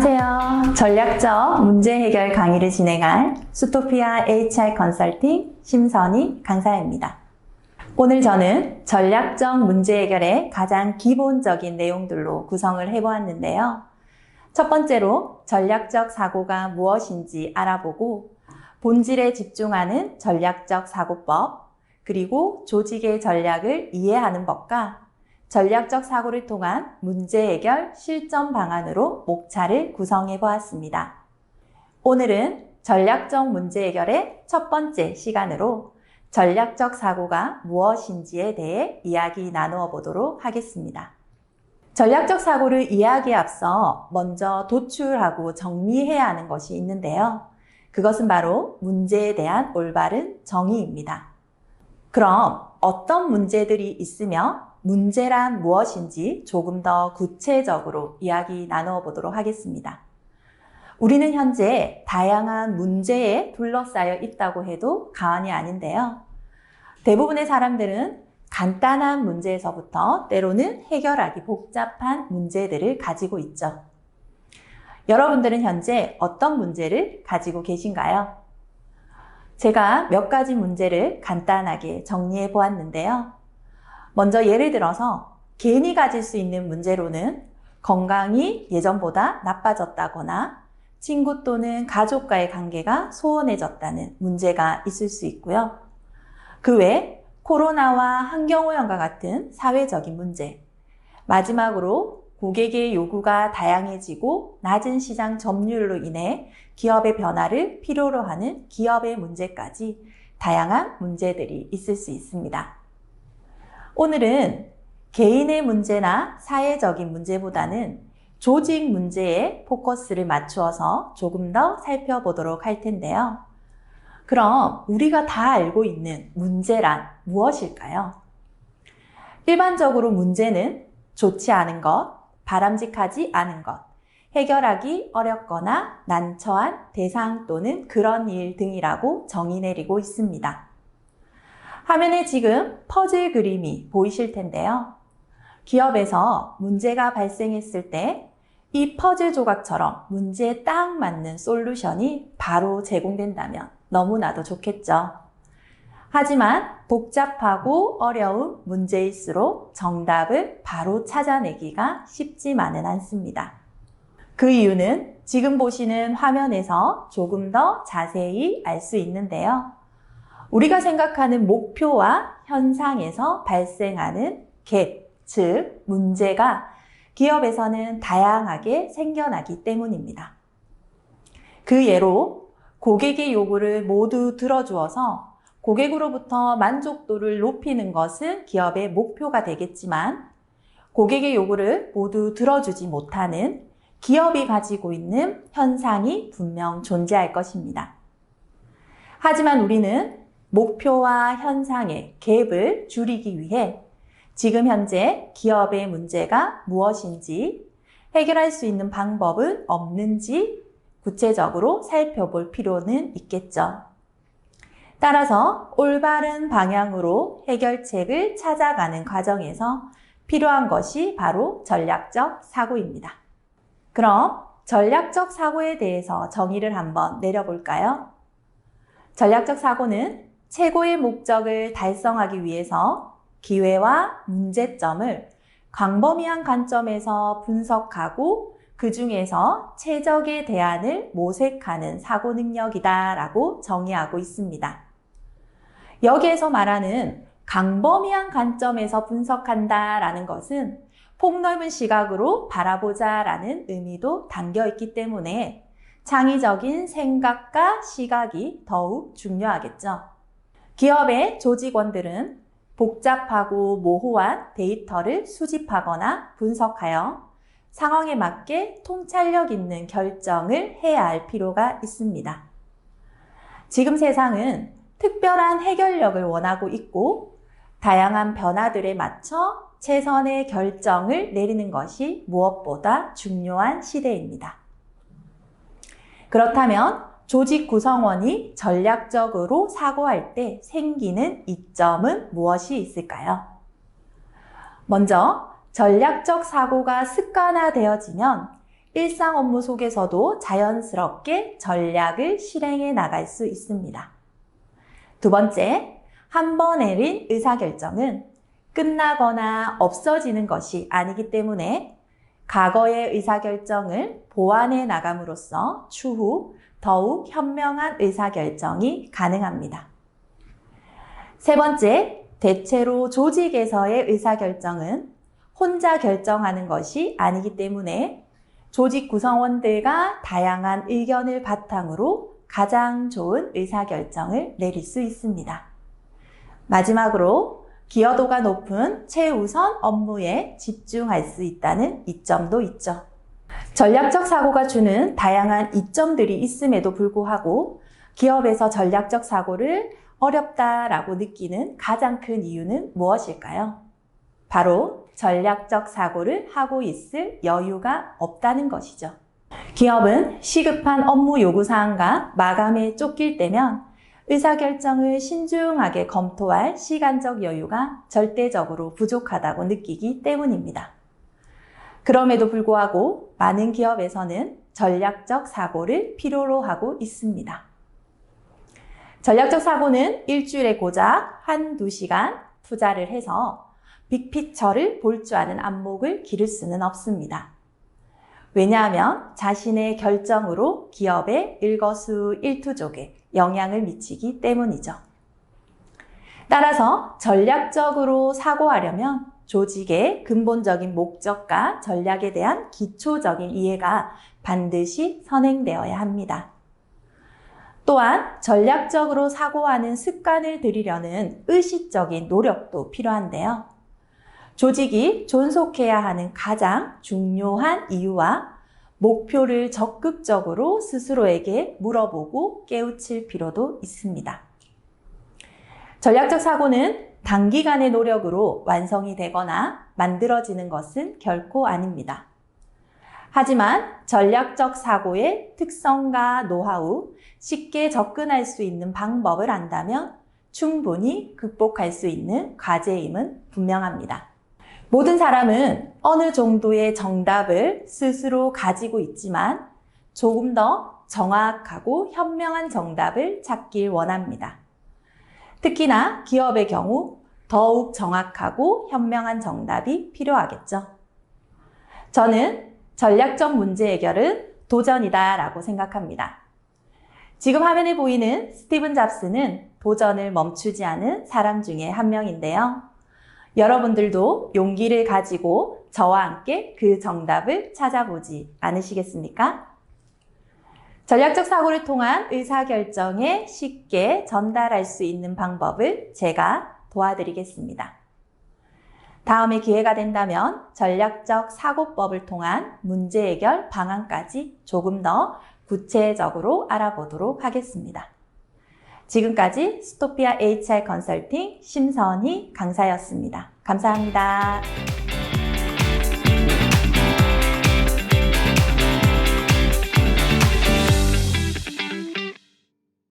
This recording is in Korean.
안녕하세요. 전략적 문제 해결 강의를 진행할 수토피아 HR 컨설팅 심선희 강사입니다. 오늘 저는 전략적 문제 해결의 가장 기본적인 내용들로 구성을 해보았는데요. 첫 번째로 전략적 사고가 무엇인지 알아보고 본질에 집중하는 전략적 사고법, 그리고 조직의 전략을 이해하는 법과 전략적 사고를 통한 문제 해결 실전 방안으로 목차를 구성해 보았습니다. 오늘은 전략적 문제 해결의 첫 번째 시간으로 전략적 사고가 무엇인지에 대해 이야기 나누어 보도록 하겠습니다. 전략적 사고를 이해하기에 앞서 먼저 도출하고 정리해야 하는 것이 있는데요. 그것은 바로 문제에 대한 올바른 정의입니다. 그럼 어떤 문제들이 있으며 문제란 무엇인지 조금 더 구체적으로 이야기 나누어 보도록 하겠습니다. 우리는 현재 다양한 문제에 둘러싸여 있다고 해도 과언이 아닌데요. 대부분의 사람들은 간단한 문제에서부터 때로는 해결하기 복잡한 문제들을 가지고 있죠. 여러분들은 현재 어떤 문제를 가지고 계신가요? 제가 몇 가지 문제를 간단하게 정리해 보았는데요. 먼저 예를 들어서 개인이 가질 수 있는 문제로는 건강이 예전보다 나빠졌다거나 친구 또는 가족과의 관계가 소원해졌다는 문제가 있을 수 있고요. 그 외 코로나와 환경오염과 같은 사회적인 문제, 마지막으로 고객의 요구가 다양해지고 낮은 시장 점유율로 인해 기업의 변화를 필요로 하는 기업의 문제까지 다양한 문제들이 있을 수 있습니다. 오늘은 개인의 문제나 사회적인 문제보다는 조직 문제에 포커스를 맞추어서 조금 더 살펴보도록 할 텐데요. 그럼 우리가 다 알고 있는 문제란 무엇일까요? 일반적으로 문제는 좋지 않은 것, 바람직하지 않은 것, 해결하기 어렵거나 난처한 대상 또는 그런 일 등이라고 정의 내리고 있습니다. 화면에 지금 퍼즐 그림이 보이실 텐데요. 기업에서 문제가 발생했을 때 이 퍼즐 조각처럼 문제에 딱 맞는 솔루션이 바로 제공된다면 너무나도 좋겠죠. 하지만 복잡하고 어려운 문제일수록 정답을 바로 찾아내기가 쉽지만은 않습니다. 그 이유는 지금 보시는 화면에서 조금 더 자세히 알 수 있는데요. 우리가 생각하는 목표와 현상에서 발생하는 갭, 즉 문제가 기업에서는 다양하게 생겨나기 때문입니다. 그 예로 고객의 요구를 모두 들어주어서 고객으로부터 만족도를 높이는 것은 기업의 목표가 되겠지만 고객의 요구를 모두 들어주지 못하는 기업이 가지고 있는 현상이 분명 존재할 것입니다. 하지만 우리는 목표와 현상의 갭을 줄이기 위해 지금 현재 기업의 문제가 무엇인지, 해결할 수 있는 방법은 없는지 구체적으로 살펴볼 필요는 있겠죠. 따라서 올바른 방향으로 해결책을 찾아가는 과정에서 필요한 것이 바로 전략적 사고입니다. 그럼 전략적 사고에 대해서 정의를 한번 내려볼까요? 전략적 사고는 최고의 목적을 달성하기 위해서 기회와 문제점을 광범위한 관점에서 분석하고 그 중에서 최적의 대안을 모색하는 사고 능력이다라고 정의하고 있습니다. 여기에서 말하는 광범위한 관점에서 분석한다라는 것은 폭넓은 시각으로 바라보자라는 의미도 담겨 있기 때문에 창의적인 생각과 시각이 더욱 중요하겠죠. 기업의 조직원들은 복잡하고 모호한 데이터를 수집하거나 분석하여 상황에 맞게 통찰력 있는 결정을 해야 할 필요가 있습니다. 지금 세상은 특별한 해결력을 원하고 있고 다양한 변화들에 맞춰 최선의 결정을 내리는 것이 무엇보다 중요한 시대입니다. 그렇다면 조직 구성원이 전략적으로 사고할 때 생기는 이점은 무엇이 있을까요? 먼저 전략적 사고가 습관화되어지면 일상 업무 속에서도 자연스럽게 전략을 실행해 나갈 수 있습니다. 두 번째, 한 번 내린 의사결정은 끝나거나 없어지는 것이 아니기 때문에 과거의 의사결정을 보완해 나감으로써 추후 더욱 현명한 의사결정이 가능합니다. 세 번째, 대체로 조직에서의 의사결정은 혼자 결정하는 것이 아니기 때문에 조직 구성원들과 다양한 의견을 바탕으로 가장 좋은 의사결정을 내릴 수 있습니다. 마지막으로 기여도가 높은 최우선 업무에 집중할 수 있다는 이점도 있죠. 전략적 사고가 주는 다양한 이점들이 있음에도 불구하고 기업에서 전략적 사고를 어렵다라고 느끼는 가장 큰 이유는 무엇일까요? 바로 전략적 사고를 하고 있을 여유가 없다는 것이죠. 기업은 시급한 업무 요구사항과 마감에 쫓길 때면 의사결정을 신중하게 검토할 시간적 여유가 절대적으로 부족하다고 느끼기 때문입니다. 그럼에도 불구하고 많은 기업에서는 전략적 사고를 필요로 하고 있습니다. 전략적 사고는 일주일에 고작 1~2시간 투자를 해서 빅피처를 볼 줄 아는 안목을 기를 수는 없습니다. 왜냐하면 자신의 결정으로 기업의 일거수일투족에 영향을 미치기 때문이죠. 따라서 전략적으로 사고하려면 조직의 근본적인 목적과 전략에 대한 기초적인 이해가 반드시 선행되어야 합니다. 또한 전략적으로 사고하는 습관을 들이려는 의식적인 노력도 필요한데요. 조직이 존속해야 하는 가장 중요한 이유와 목표를 적극적으로 스스로에게 물어보고 깨우칠 필요도 있습니다. 전략적 사고는 단기간의 노력으로 완성이 되거나 만들어지는 것은 결코 아닙니다. 하지만 전략적 사고의 특성과 노하우, 쉽게 접근할 수 있는 방법을 안다면 충분히 극복할 수 있는 과제임은 분명합니다. 모든 사람은 어느 정도의 정답을 스스로 가지고 있지만 조금 더 정확하고 현명한 정답을 찾길 원합니다. 특히나 기업의 경우 더욱 정확하고 현명한 정답이 필요하겠죠. 저는 전략적 문제 해결은 도전이다라고 생각합니다. 지금 화면에 보이는 스티븐 잡스는 도전을 멈추지 않은 사람 중에 한 명인데요. 여러분들도 용기를 가지고 저와 함께 그 정답을 찾아보지 않으시겠습니까? 전략적 사고를 통한 의사결정에 쉽게 전달할 수 있는 방법을 제가 도와드리겠습니다. 다음에 기회가 된다면 전략적 사고법을 통한 문제 해결 방안까지 조금 더 구체적으로 알아보도록 하겠습니다. 지금까지 스토피아 HR 컨설팅 심선희 강사였습니다. 감사합니다.